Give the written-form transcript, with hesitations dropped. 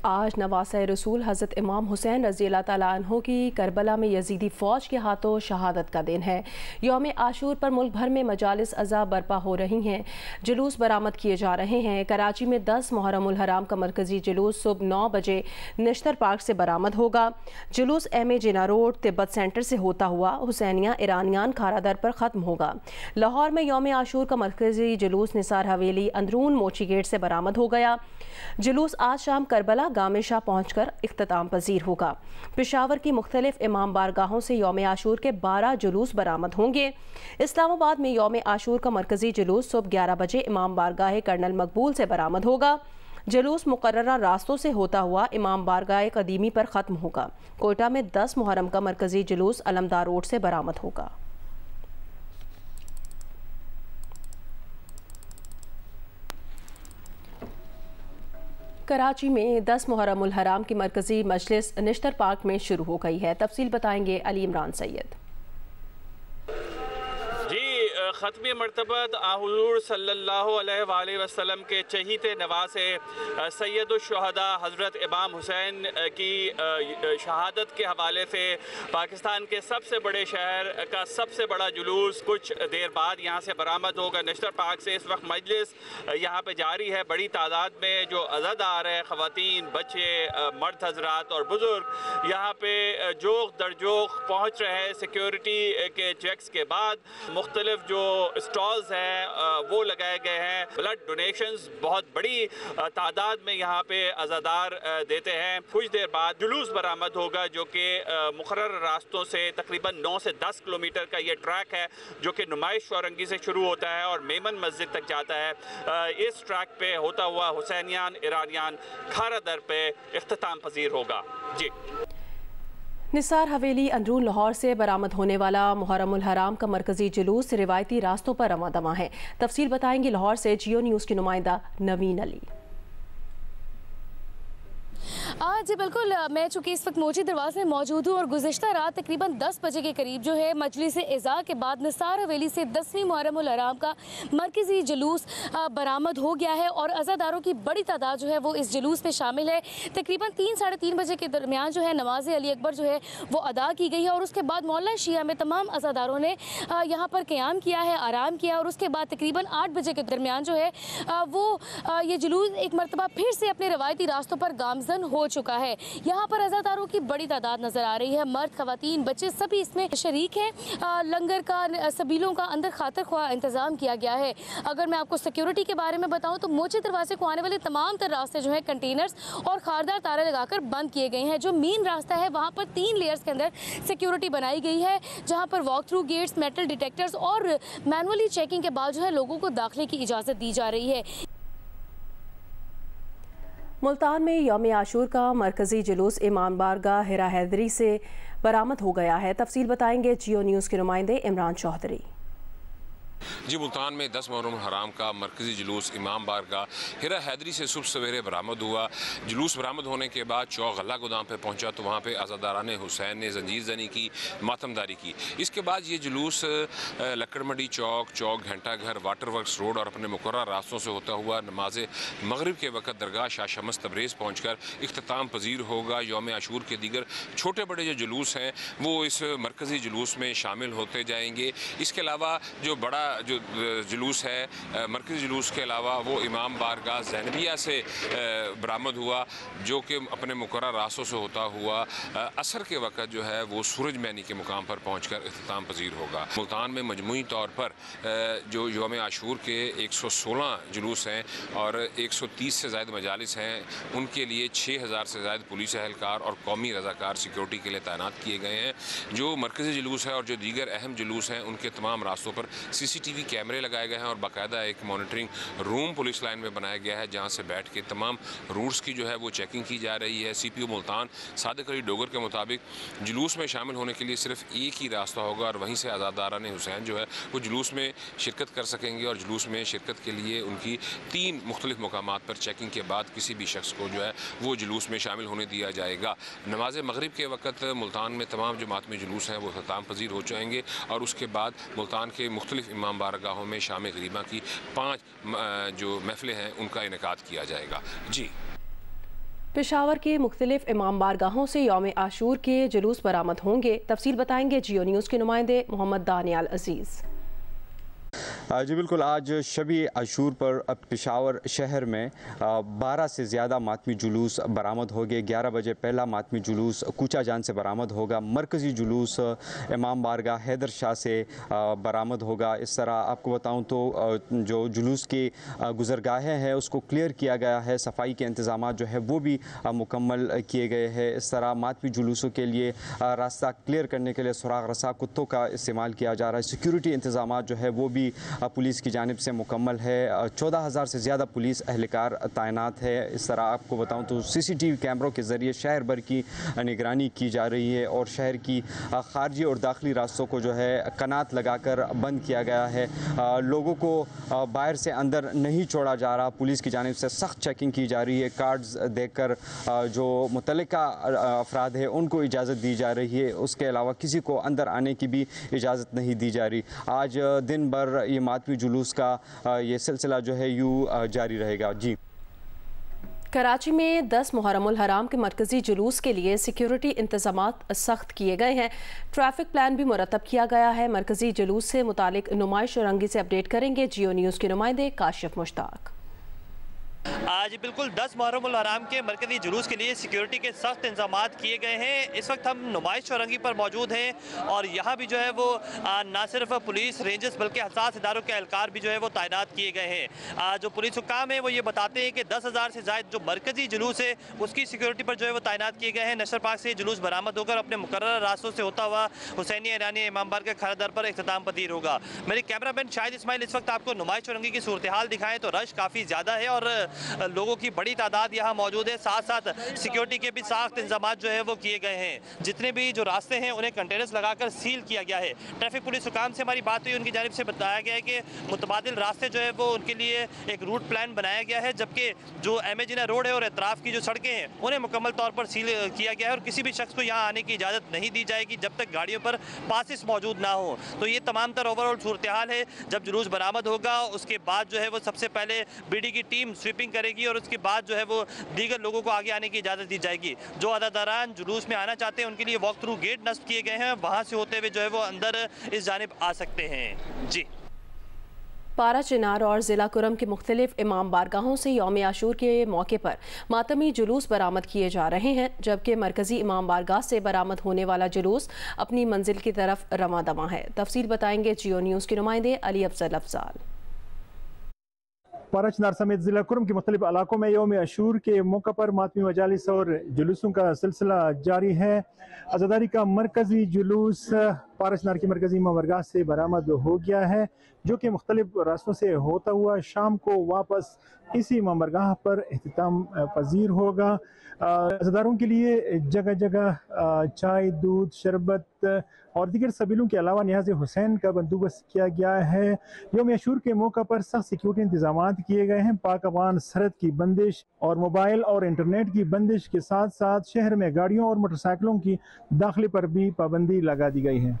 आज नवासा रसूल हज़रत इमाम हुसैन रज़ी अल्लाह तआला अन्हु की करबला में यजीदी फ़ौज के हाथों शहादत का दिन है। यौम आशूर पर मुल्क भर में मजालिस अज़ा बर्पा हो रही हैं, जुलूस बरामद किए जा रहे हैं। कराची में 10 मुहर्रम उल हराम का मरकजी जुलूस सुबह 9 बजे नश्तर पार्क से बरामद होगा। जुलूस एम जिना रोड तिब्बत सेंटर से होता हुआ हुसैनिया ईरानियान खारादर पर ख़त्म होगा। लाहौर में यौम आशूर का मरकजी जुलूस निसार हवेली अंदरून मोची गेट से बरामद हो गया। जुलूस आज शाम करबला गामे शाह पहुँचकर इख्तिताम पजीर होगा। पेशावर की मुख्तलिफ इमाम बारगाहों से यौम आशूर के 12 जुलूस बरामद होंगे। इस्लामाबाद में यौम आशूर का मरकजी जुलूस सुबह 11 बजे इमाम बारगाह कर्नल मकबूल से बरामद होगा। जुलूस मुकर्ररा रास्तों से होता हुआ इमाम बारगाह कदीमी पर ख़त्म होगा। कोयटा में 10 मुहर्रम का मरकजी जुलूस अलमदार रोड से बरामद होगा। कराची में 10 मुहर्रम उल हराम की मरकजी मजलिस नश्तर पार्क में शुरू हो गई है। तफसील बताएंगे अली इमरान सैयद। ख़त्मी मरतबत हुज़ूर सल्लल्लाहु अलैहि वसल्लम के चहीते नवासे सैयदुश्शुहदा हज़रत इमाम हुसैन की शहादत के हवाले से पाकिस्तान के सबसे बड़े शहर का सबसे बड़ा जुलूस कुछ देर बाद यहाँ से बरामद होगा नश्तर पार्क से। इस वक्त मजलिस यहाँ पे जारी है। बड़ी तादाद में जो अज़ादार है, ख़वातीन, बच्चे, मर्द हजरात और बुज़ुर्ग यहाँ पे जोख दर जोख पहुँच रहे हैं। सिक्योरिटी के चेक्स के बाद मुख्तलिफ जो स्टॉल्स हैं वो लगाए गए हैं। ब्लड डोनेशंस बहुत बड़ी तादाद में यहाँ पे अज़ादार देते हैं। कुछ देर बाद जुलूस बरामद होगा जो कि मुकर्रर रास्तों से तकरीबन 9 से 10 किलोमीटर का ये ट्रैक है जो कि नुमाइश चौरंगी से शुरू होता है और मेमन मस्जिद तक जाता है। इस ट्रैक पे होता हुआ हुसैनियान ईरानियान खारादर पे इख्तिताम पजीर होगा। जी। निसार हवेली अंदरून लाहौर से बरामद होने वाला मुहर्रम उल हराम का मरकजी जुलूस रिवायती रास्तों पर रवां दवां है। तफसील बताएंगे लाहौर से जियो न्यूज़ की नुमाइंदा नवीन अली। जी बिल्कुल, मैं चूँकि इस वक्त मोची दरवाज़े में मौजूद हूँ और गुज़िश्ता रात तकरीबन 10 बजे के करीब जो है मजलिस इज़ा के बाद निसार हवेली से 10वीं मुहर्रम उल हराम का मरकज़ी जुलूस बरामद हो गया है और अज़ादारों की बड़ी तादाद जो है वो इस जुलूस में शामिल है। तकरीबन 3 साढ़े 3 बजे के दरमियान जो है नमाज अली अकबर जो है वो अदा की गई है और उसके बाद मोहल्ला शिया में तमाम अज़ादारों ने यहाँ पर क़याम किया है, आराम किया और उसके बाद तकरीबन 8 बजे के दरमियान जो है वो ये जुलूस एक मरतबा फिर से अपने रवायती रास्तों पर गामजन हो चुका है। यहाँ पर अज़ादारों की बड़ी तादाद नजर आ रही है। मर्द, खवातीन, बच्चे सभी इसमें शरीक हैं। लंगर का, सबीलों का अंदर खातर ख्वाह इंतजाम किया गया है। अगर मैं आपको सिक्योरिटी के बारे में बताऊं तो मोची दरवाजे को आने वाले तमाम तर रास्ते जो है कंटेनर्स और खारदार तारे लगाकर बंद किए गए हैं। जो मेन रास्ता है वहाँ पर 3 लेयर्स के अंदर सिक्योरिटी बनाई गई है जहाँ पर walk through gates, metal detectors और मैनुअली चेकिंग के बाद जो है लोगों को दाखिले की इजाज़त दी जा रही है। मुल्तान में यौम आशूर का मरकजी जुलूस इमाम बारगाह हिरा हैदरी से बरामद हो गया है। तफसील बताएंगे जियो न्यूज़ के नुमाइंदे इमरान चौधरी। जी, मुल्तान में 10 मुहर्रम हराम का मरकजी जुलूस इमाम बारगाह हिरा हैदरी से सुबह सवेरे बरामद हुआ। जुलूस बरामद होने के बाद चौक गल्ला गोदाम पर पहुंचा तो वहाँ पे अज़ादारान हुसैन ने जंजीर जनी की, मातमदारी की। इसके बाद ये जुलूस लकड़मंडी चौक, घंटा घर, वाटर वर्क्स रोड और अपने मुकर्रर रास्तों से होता हुआ नमाज मगरिब के वक्त दरगाह शाह शमस तबरेज़ पहुँच कर इख्तिताम पजीर होगा। यौम आशूर के दीगर छोटे बड़े जो जुलूस हैं वो इस मरकजी जुलूस में शामिल होते जाएंगे। इसके अलावा जो बड़ा जो जुलूस है मरकज़ी जुलूस के अलावा वो इमाम बारगाह ज़ैनबिया से बरामद हुआ जो कि अपने मुकर्रर रास्तों से होता हुआ असर के वक़्त जो है वो सूरज मैनी के मुकाम पर पहुंचकर इख्तिताम पजीर होगा। मुल्तान में मजमूई तौर पर जो यौम आशूर के 116 जुलूस हैं और 130 से ज़ायद मजालिस हैं, उनके लिए 6000 से ज़ायद पुलिस एहलकार और कौमी रज़ाकार सिक्योरिटी के लिए तैनात किए गए हैं। जो मरकज़ी जुलूस है और जो दीगर अहम जुलूस हैं उनके तमाम रास्तों पर CCTV कैमरे लगाए गए हैं और बाकायदा एक मॉनिटरिंग रूम पुलिस लाइन में बनाया गया है जहां से बैठ के तमाम रूट्स की जो है वो चेकिंग की जा रही है। CPO मुल्तान सादिक अली डोगर के मुताबिक जुलूस में शामिल होने के लिए सिर्फ एक ही रास्ता होगा और वहीं से अज़ादारान हुसैन जो है वो जुलूस में शिरकत कर सकेंगे और जुलूस में शिरकत के लिए उनकी 3 मुख्तलिफ मकामात पर चेकिंग के बाद किसी भी शख्स को जो है वो जुलूस में शामिल होने दिया जाएगा। नमाज मगरिब के वक्त मुल्तान में तमाम जो मातमी जुलूस हैं वो इख्तिताम पजीर हो जाएंगे और उसके बाद मुल्तान के मुख्तलिफ इमाम बारगाहों में शाम गरीबा की 5 जो महफिलें हैं उनका इनेकाद किया जाएगा। जी। पेशावर के मुख्तलिफ इमाम बारगाहों से यौम आशूर के जुलूस बरामद होंगे। तफसील बताएंगे जियो न्यूज़ के नुमाइंदे मोहम्मद दानियाल अजीज़। जी बिल्कुल, आज शबी आशूर पर पेशावर शहर में 12 से ज़्यादा मातमी जुलूस बरामद हो गए। 11 बजे पहला मातमी जुलूस कूचा जान से बरामद होगा। मरकज़ी जुलूस इमाम बारगाह हैदर शाह से बरामद होगा। इस तरह आपको बताऊं तो जो जुलूस की गुज़रगाहें हैं उसको क्लियर किया गया है। सफाई के इंतज़ाम जो है वो भी मुकम्मल किए गए हैं। इस तरह मातमी जुलूसों के लिए रास्ता क्लियर करने के लिए सुराग रसा कुत्तों का इस्तेमाल किया जा रहा है। सिक्योरिटी इंतज़ाम जो है वो भी पुलिस की जानिब से मुकम्मल है। 14,000 से ज़्यादा पुलिस अहलकार तैनात है। इस तरह आपको बताऊं तो CCTV कैमरों के ज़रिए शहर भर की निगरानी की जा रही है और शहर की खारजी और दाखिली रास्तों को जो है कनात लगाकर बंद किया गया है। लोगों को बाहर से अंदर नहीं छोड़ा जा रहा। पुलिस की जानिब से सख्त चेकिंग की जा रही है। कार्ड्स देखकर जो मुतल्लिका अफराद है उनको इजाज़त दी जा रही है। उसके अलावा किसी को अंदर आने की भी इजाज़त नहीं दी जा रही। आज दिन भर ये मातमी जुलूस का ये सिलसिला जो है यूँ जारी रहेगा। जी, कराची में 10 मुहर्रमुल हराम के मरकजी जुलूस के लिए सिक्योरिटी इंतजामात सख्त किए गए हैं। ट्रैफिक प्लान भी मुरतब किया गया है। मरकजी जुलूस से मुतालिक नुमाइश रंगी से अपडेट करेंगे जियो न्यूज़ के नुमाइंदे काशिफ मुश्ताक। आज बिल्कुल 10 मुहर्रमुल हराम के मरकजी जुलूस के लिए सिक्योरिटी के सख्त इंतजाम किए गए हैं। इस वक्त हम नुमाइश चौरंगी पर मौजूद हैं और यहाँ भी जो है वो ना सिर्फ पुलिस रेंजर्स बल्कि हसास इदारों के एहलकार भी जो है वो तैनात किए गए हैं। जो पुलिस हुक्काम है वो ये बताते हैं कि 10,000 से ज़ायद जो मरकजी जुलूस है उसकी सिक्योरिटी पर जो है वो तैनात किए गए हैं। नशर पार्क से जुलूस बरामद होकर अपने मुकर्रर रास्तों से होता हुआ हुसैनी ईरानी इमाम बार के खरा दर पर इख्तिताम पजीर होगा। मेरे कैमरामैन शाहिद इस्माइल इस वक्त आपको नुमाइश चौरंगी की सूरत हाल दिखाएं तो रश काफ़ी ज़्यादा है और लोगों की बड़ी तादाद यहाँ मौजूद है। साथ साथ सिक्योरिटी के भी सख्त इंतजाम जो है वो किए गए हैं। जितने भी जो रास्ते हैं उन्हें कंटेनर्स लगाकर सील किया गया है। ट्रैफिक पुलिस हुकाम से हमारी बात हुई, उनकी जानिब से बताया गया है कि मुतबादिल रास्ते जो है वो उनके लिए एक रूट प्लान बनाया गया है, जबकि जो MA जिन्ना रोड है और एतराफ़ की जो सड़कें हैं उन्हें मुकम्मल तौर पर सील किया गया है और किसी भी शख्स को यहाँ आने की इजाज़त नहीं दी जाएगी जब तक गाड़ियों पर पासिस मौजूद ना हो। तो ये तमाम तर ओवरऑल सूरत हाल है। जब जुलूस बरामद होगा उसके बाद जो है वो सबसे पहले BD की टीम स्वीपिंग करेगी और उसके बाद जो है वो दीगर लोगों को आगे आने की इजाज़त दी जाएगी। जो अदादारान जुलूस में आना चाहते हैं उनके लिए वॉक थ्रू गेट नस्ब किए गए हैं, वहाँ से होते हुए जो है वो अंदर इस जानिब आ सकते हैं। जी, पारा चिनार और ज़िला कुरम के मुख्तलिफ इमाम बारगाहों से यौम आशूर के मौके पर मातमी जुलूस बरामद किए जा रहे हैं, जबकि मरकज़ी इमाम बारगाह से बरामद होने वाला जुलूस अपनी मंजिल की तरफ रवां दवां है। तफसील बताएंगे जियो न्यूज़ के नुमाइंदे अली अफजल अफजाल। पारा चिनार समेत ज़िला कुरम के मुख्तलिफ इलाकों में यौम आशूर के मौका पर मातमी मजालिस और जुलूसों का सिलसिला जारी है। आज़ादारी का मरकज़ी जुलूस पारा चिनार की मरकज़ी इमाम बारगाह से बरामद हो गया है, जो कि मुख्तलिफ रास्तों से होता हुआ शाम को वापस इसी इमाम बारगाह पर इख्तिताम पजीर होगा। आज़ादारों के लिए जगह जगह चाय, दूध, शरबत और दीगर सबीलों के अलावा न्याज़ हुसैन का बंदोबस्त किया गया है। यौम आशूर के मौका पर सख्त सिक्योरिटी इंतजाम किए गए हैं। पाक अफगान सरहद की बंदिश और मोबाइल और इंटरनेट की बंदिश के साथ साथ शहर में गाड़ियों और मोटरसाइकिलों की दाखिले पर भी पाबंदी लगा दी गई है।